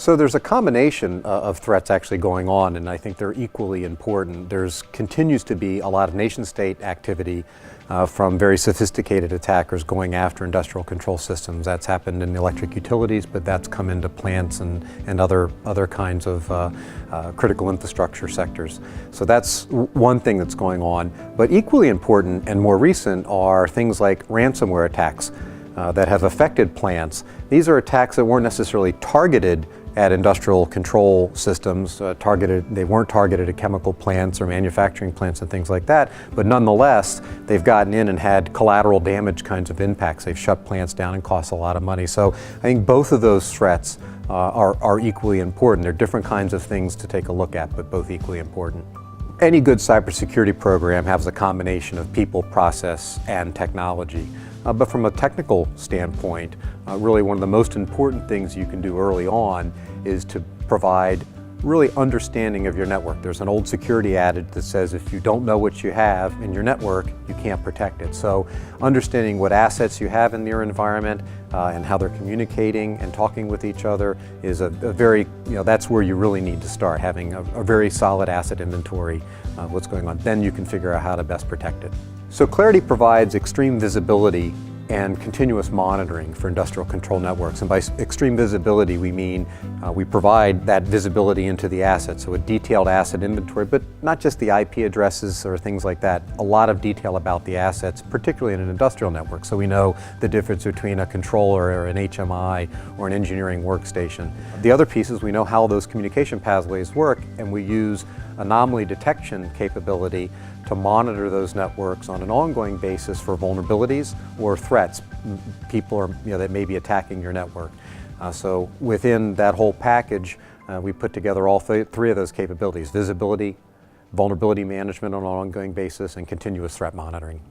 So there's a combination of threats actually going on, and I think they're equally important. There's continues to be a lot of nation-state activity from very sophisticated attackers going after industrial control systems. That's happened in the electric utilities, but that's come into plants and other kinds of critical infrastructure sectors. So that's one thing that's going on. But equally important and more recent are things like ransomware attacks that have affected plants. These are attacks that weren't necessarily targeted at industrial control systems, they weren't targeted at chemical plants or manufacturing plants and things like that, but nonetheless, they've gotten in and had collateral damage kinds of impacts. They've shut plants down and cost a lot of money. So I think both of those threats are equally important. They're different kinds of things to take a look at, but both equally important. Any good cybersecurity program has a combination of people, process, and technology. But from a technical standpoint, really one of the most important things you can do early on is to provide really understanding of your network. There's an old security adage that says if you don't know what you have in your network, you can't protect it. So understanding what assets you have in your environment and how they're communicating and talking with each other is a very, that's where you really need to start, having a very solid asset inventory of what's going on. Then you can figure out how to best protect it. So Claroty provides extreme visibility and continuous monitoring for industrial control networks. And by extreme visibility, we mean we provide that visibility into the assets, so a detailed asset inventory, but not just the IP addresses or things like that, a lot of detail about the assets, particularly in an industrial network. So we know the difference between a controller or an HMI or an engineering workstation. The other piece is we know how those communication pathways work, and we use anomaly detection capability to monitor those networks on an ongoing basis for vulnerabilities or threats, people that may be attacking your network. So within that whole package, we put together all three of those capabilities: visibility, vulnerability management on an ongoing basis, and continuous threat monitoring.